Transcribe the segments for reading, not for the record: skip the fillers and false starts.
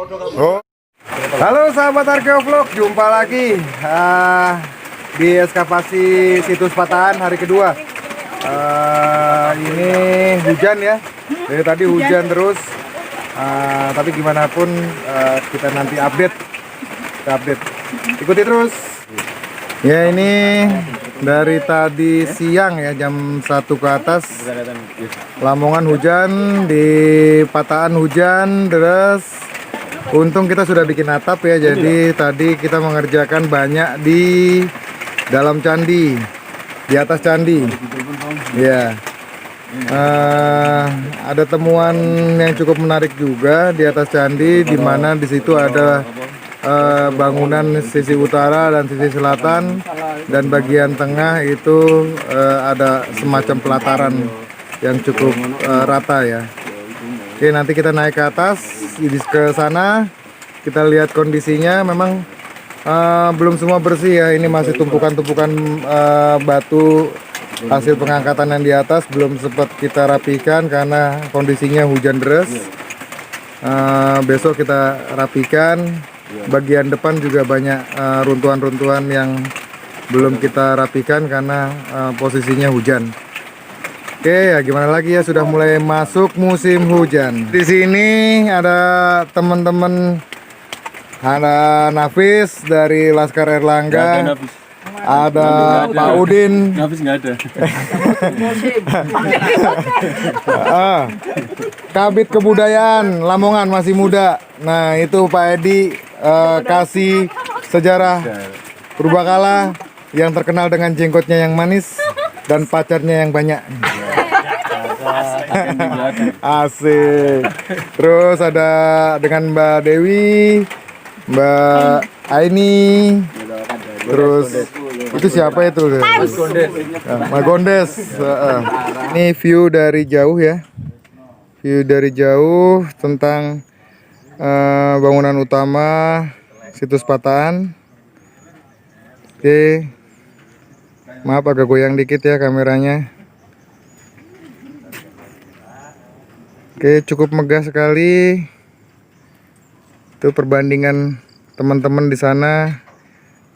Oh. Halo sahabat Arkeovlog, jumpa lagi di eskavasi situs Patahan hari kedua. Ini hujan ya, dari tadi hujan terus. Tapi gimana pun kita nanti update, ikuti terus. Ya ini dari tadi siang ya, jam 1 ke atas Lamongan hujan, di Patahan hujan terus. Untung kita sudah bikin atap ya, jadi tadi kita mengerjakan banyak di dalam candi, di atas candi. Ya, ada temuan yang cukup menarik juga di atas candi, di mana di situ ada bangunan sisi utara dan sisi selatan, dan bagian tengah itu ada semacam pelataran yang cukup rata ya. Oke, nanti kita naik ke atas, ke sana kita lihat kondisinya. Memang belum semua bersih ya, ini masih tumpukan-tumpukan batu hasil pengangkatan yang di atas, belum sempat kita rapikan karena kondisinya hujan deras. Besok kita rapikan. Bagian depan juga banyak runtuhan-runtuhan yang belum kita rapikan karena posisinya hujan. Oke, ya gimana lagi ya, sudah mulai masuk musim hujan. Di sini ada teman-teman, ada Nafis dari Laskar Erlangga, ada Pak Udin. Nafis nggak ada. Kabit Kebudayaan Lamongan masih muda. Nah itu Pak Edi, kasih sejarah purbakala yang terkenal dengan jenggotnya yang manis dan pacarnya yang banyak. Asik. Terus ada dengan Mbak Dewi, Mbak Aini. Terus itu siapa itu? Mas Gondes. Ini view dari jauh ya. View dari jauh tentang bangunan utama situs Patahan. Oke. Maaf agak goyang dikit ya kameranya. Oke, cukup megah sekali. Itu perbandingan teman-teman di sana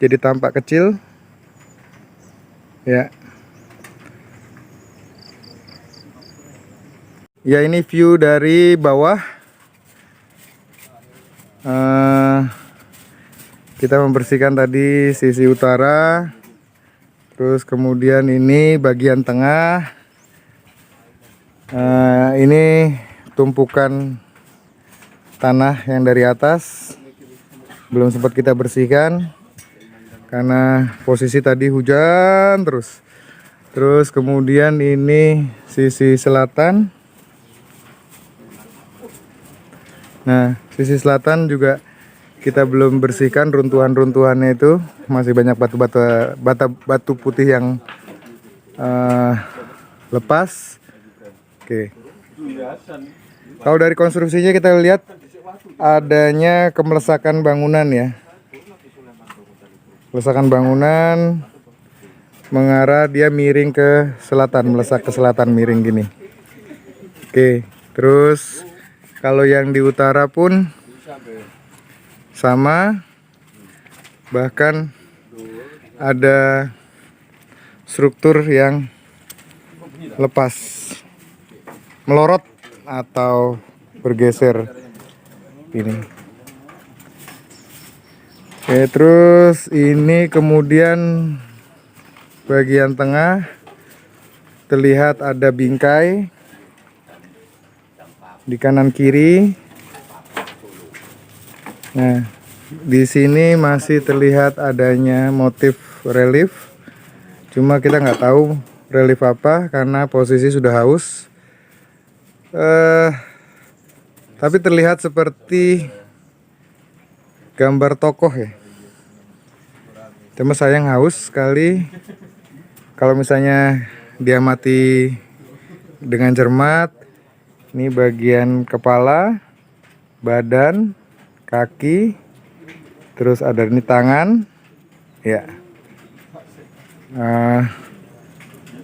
jadi tampak kecil. Ya. Ya ini view dari bawah. Kita membersihkan tadi sisi utara. Terus kemudian ini bagian tengah. Ini tumpukan tanah yang dari atas belum sempat kita bersihkan karena posisi tadi hujan terus. Terus kemudian ini sisi selatan. Nah, sisi selatan juga kita belum bersihkan runtuhan-runtuhannya, itu masih banyak batu putih yang lepas. Oke. Kalau dari konstruksinya kita lihat adanya kemelesakan bangunan ya. Kemelesakan bangunan mengarah, dia miring ke selatan, melesak ke selatan miring gini. Oke, terus kalau yang di utara pun sama, bahkan ada struktur yang lepas, melorot atau bergeser ini. Oke, terus ini kemudian bagian tengah terlihat ada bingkai di kanan kiri. Nah, di sini masih terlihat adanya motif relief. Cuma kita nggak tahu relief apa karena posisi sudah haus. Tapi terlihat seperti gambar tokoh ya. Cuma sayang haus sekali. Kalau misalnya diamati dengan cermat, ini bagian kepala, badan, kaki, terus ada ini tangan, ya.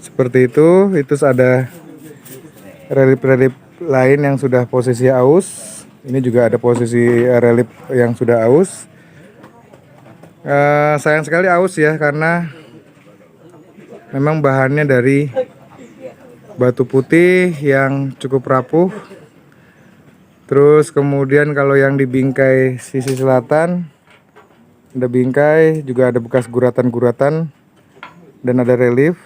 Seperti itu ada relief-relief lain yang sudah posisi aus. Ini juga ada posisi relief yang sudah aus. Sayang sekali aus ya, karena memang bahannya dari batu putih yang cukup rapuh. Terus kemudian kalau yang di bingkai sisi selatan ada bingkai, juga ada bekas guratan-guratan dan ada relief.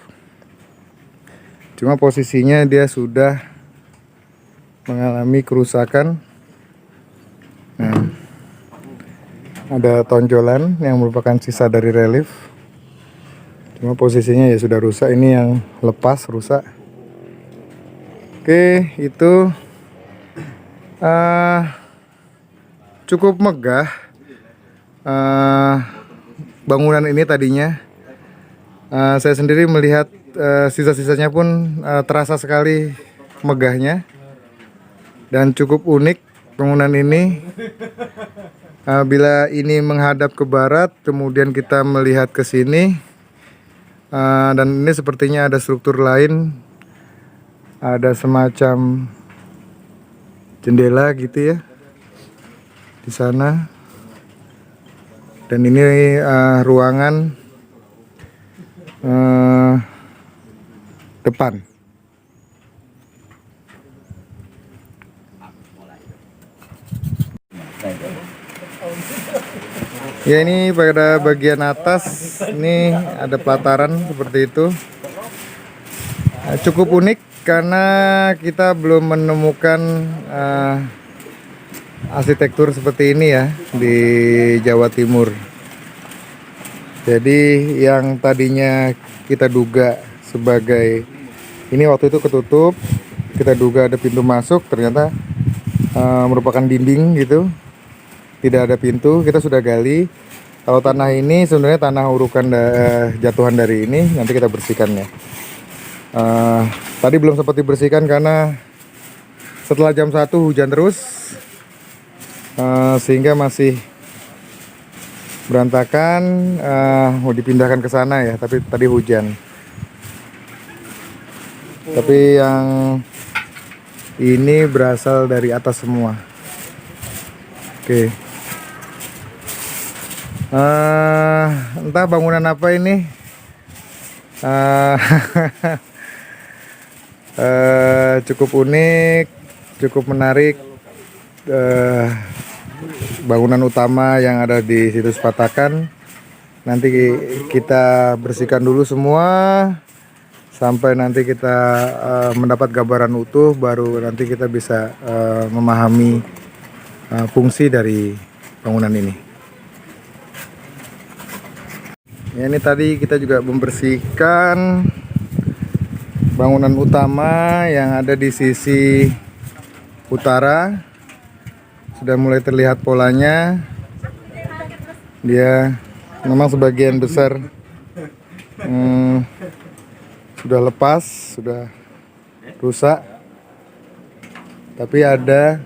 Cuma posisinya dia sudah mengalami kerusakan. Nah, ada tonjolan yang merupakan sisa dari relief. Cuma posisinya ya sudah rusak. Ini yang lepas rusak. Oke, itu cukup megah. Bangunan ini tadinya saya sendiri melihat sisa-sisanya pun terasa sekali megahnya dan cukup unik bangunan ini. Bila ini menghadap ke barat, kemudian kita melihat ke sini, dan ini sepertinya ada struktur lain, ada semacam jendela gitu ya di sana. Dan ini ruangan depan. Ya, ini pada bagian atas ini ada pelataran seperti itu. Cukup unik karena kita belum menemukan arsitektur seperti ini ya di Jawa Timur. Jadi yang tadinya kita duga sebagai ini waktu itu ketutup, kita duga ada pintu masuk, ternyata merupakan dinding gitu. Tidak ada pintu. Kita sudah gali. Kalau tanah ini sebenarnya tanah urukan jatuhan dari ini, nanti kita bersihkan ya. Tadi belum sempat dibersihkan karena setelah jam 1 hujan terus, sehingga masih berantakan. Mau dipindahkan ke sana ya, tapi tadi hujan. Tapi yang ini berasal dari atas semua. Oke. Entah bangunan apa ini. Cukup unik, cukup menarik. Bangunan utama yang ada di situs Patakan. Nanti kita bersihkan dulu semua sampai nanti kita mendapat gambaran utuh, baru nanti kita bisa memahami fungsi dari bangunan ini. Ya, ini tadi kita juga membersihkan bangunan utama yang ada di sisi utara. Sudah mulai terlihat polanya. Dia memang sebagian besar sudah lepas, sudah rusak. Tapi ada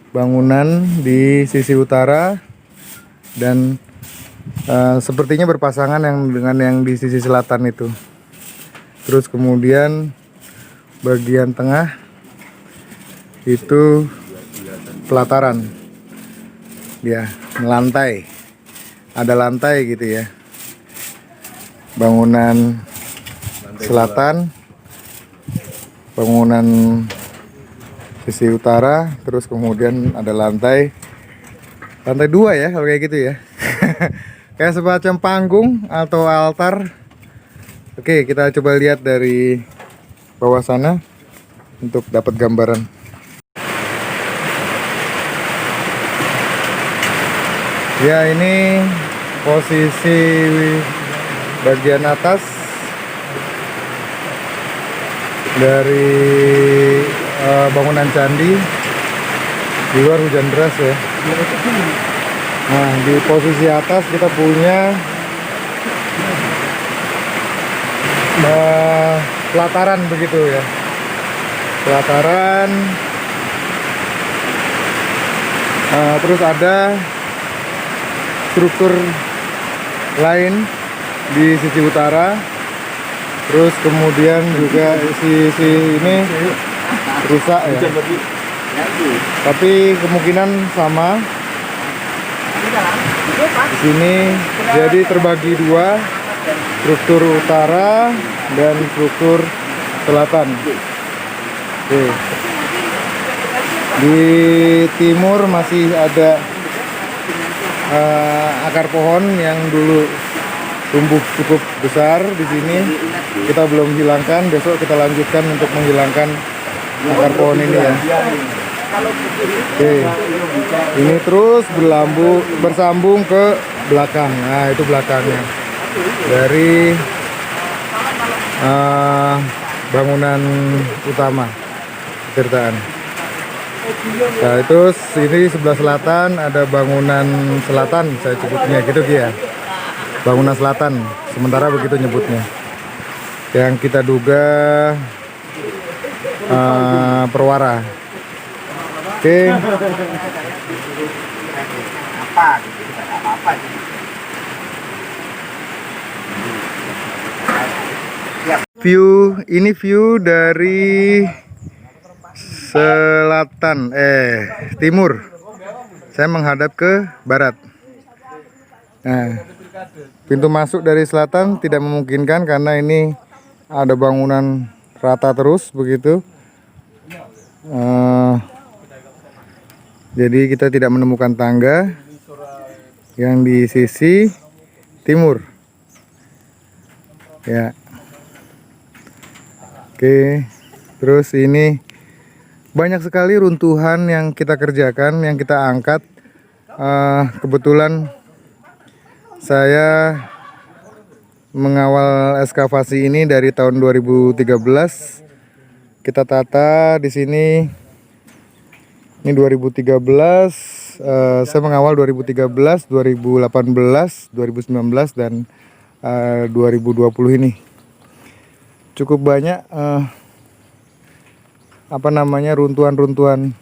bangunan di sisi utara dan sepertinya berpasangan dengan yang di sisi selatan itu. Terus kemudian bagian tengah itu pelataran, ya, lantai, ada lantai gitu ya. Bangunan selatan, bangunan sisi utara, terus kemudian ada lantai 2 ya, kalau kayak gitu ya. Kayak semacam panggung atau altar. Oke, kita coba lihat dari bawah sana untuk dapat gambaran. Ya, ini posisi bagian atas dari bangunan candi. Di luar hujan deras ya. Nah, di posisi atas kita punya pelataran begitu ya. Pelataran. Terus ada struktur lain di sisi utara. Terus kemudian juga sisi ini rusak ya. tapi kemungkinan sama. Di sini jadi terbagi dua, struktur utara dan struktur selatan. Oke. Di timur masih ada akar pohon yang dulu tumbuh cukup besar di sini. Kita belum hilangkan, besok kita lanjutkan untuk menghilangkan akar pohon ini ya. Oke. Ini terus bersambung ke belakang. Nah, itu belakangnya. Dari bangunan utama tirtaan. Nah, itu sini sebelah selatan ada bangunan selatan, saya sebutnya gitu ya. Bangunan selatan, sementara begitu nyebutnya. Yang kita duga perwara. Oke. View dari selatan timur. Saya menghadap ke barat. Nah, pintu masuk dari selatan tidak memungkinkan karena ini ada bangunan rata terus begitu. Jadi kita tidak menemukan tangga yang di sisi timur. Ya. Oke. Terus ini banyak sekali runtuhan yang kita kerjakan, yang kita angkat. Kebetulan saya mengawal ekskavasi ini dari tahun 2013. Kita tata di sini. Ini 2013, saya mengawal 2013, 2018, 2019 dan 2020 ini. Cukup banyak runtuhan-runtuhan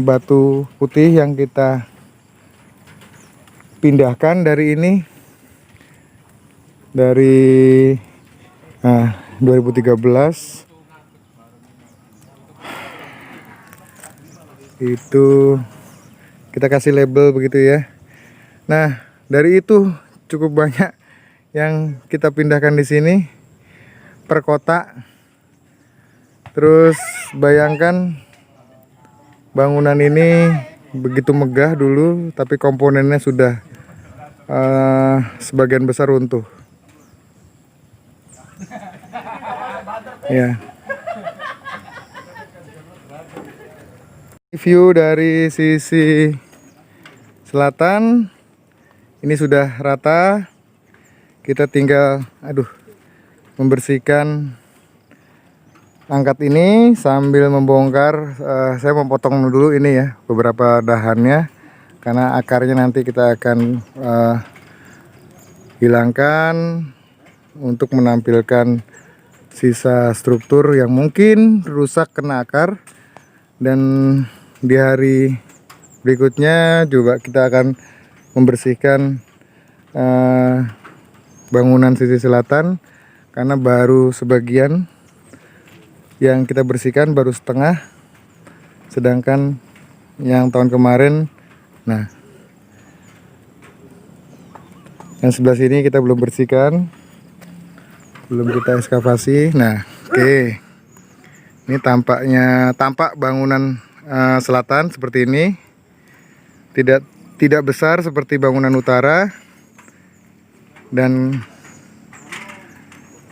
batu putih yang kita pindahkan dari ini. Dari 2013 itu kita kasih label begitu ya. Nah, dari itu cukup banyak yang kita pindahkan di sini per kotak. Terus bayangkan bangunan ini begitu megah dulu, tapi komponennya sudah sebagian besar runtuh. Ya. View dari sisi selatan ini sudah rata. Kita tinggal membersihkan angkat ini sambil membongkar. Saya memotong dulu ini ya beberapa dahannya karena akarnya nanti kita akan hilangkan untuk menampilkan sisa struktur yang mungkin rusak kena akar. Dan di hari berikutnya juga kita akan membersihkan bangunan sisi selatan karena baru sebagian yang kita bersihkan, baru setengah, sedangkan yang tahun kemarin, nah yang sebelah sini kita belum bersihkan, belum kita ekskavasi. Nah, oke. Ini tampak bangunan selatan seperti ini. Tidak besar seperti bangunan utara. Dan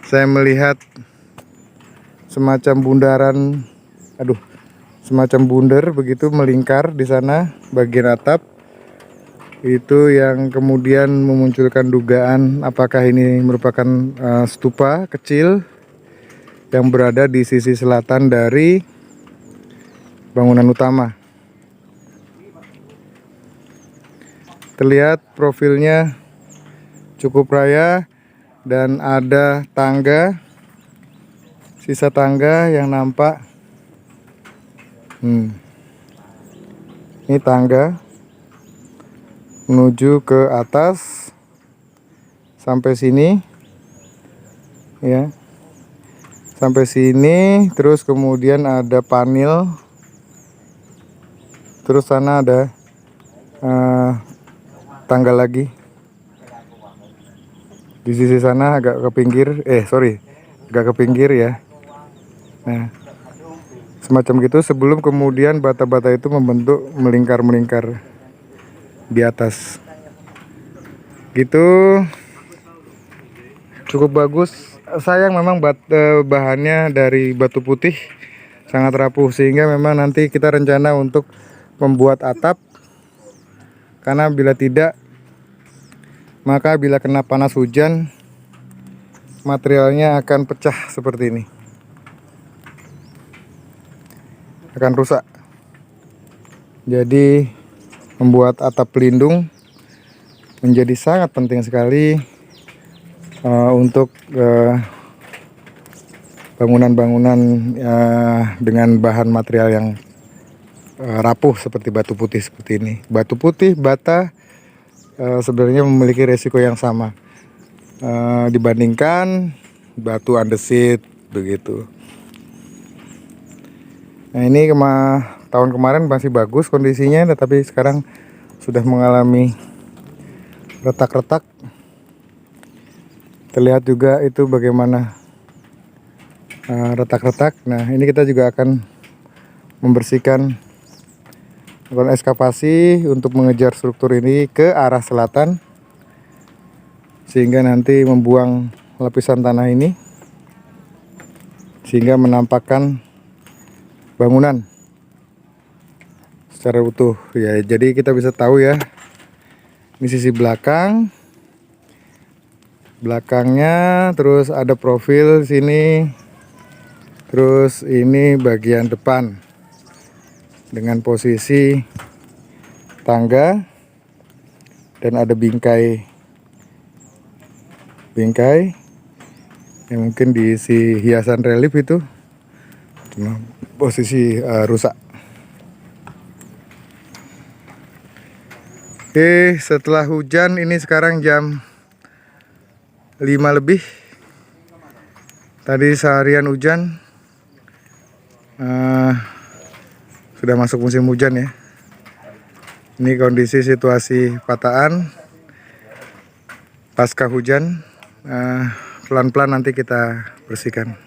saya melihat semacam semacam bundar begitu melingkar di sana bagian atap. Itu yang kemudian memunculkan dugaan apakah ini merupakan stupa kecil yang berada di sisi selatan dari bangunan utama. Terlihat profilnya cukup raya dan ada tangga, sisa tangga yang nampak. Ini tangga menuju ke atas sampai sini ya. sampai sini, terus kemudian ada panel, terus sana ada tangga lagi. Di sisi sana agak ke pinggir, agak ke pinggir ya. Nah, semacam gitu sebelum kemudian bata-bata itu membentuk melingkar-melingkar di atas. Gitu. Cukup bagus. Sayang memang bahannya dari batu putih, sangat rapuh, sehingga memang nanti kita rencana untuk membuat atap. Karena bila tidak, maka bila kena panas hujan, materialnya akan pecah seperti ini, akan rusak. Jadi membuat atap pelindung menjadi sangat penting sekali untuk bangunan-bangunan dengan bahan material yang rapuh seperti batu putih seperti ini. Batu putih, bata sebenarnya memiliki resiko yang sama dibandingkan batu andesit begitu. Nah, ini tahun kemarin masih bagus kondisinya, tetapi sekarang sudah mengalami retak-retak. Terlihat juga itu bagaimana retak-retak. Nah, ini kita juga akan membersihkan, melakukan ekskavasi untuk mengejar struktur ini ke arah selatan, sehingga nanti membuang lapisan tanah ini, sehingga menampakkan bangunan secara utuh ya. Jadi kita bisa tahu ya, ini sisi belakangnya, terus ada profil sini, terus ini bagian depan dengan posisi tangga, dan ada bingkai yang mungkin diisi hiasan relief itu. Posisi rusak. Oke, setelah hujan, ini sekarang jam 5 lebih. Tadi seharian hujan, sudah masuk musim hujan ya. Ini kondisi situasi Pataan pasca hujan. Pelan-pelan nanti kita bersihkan.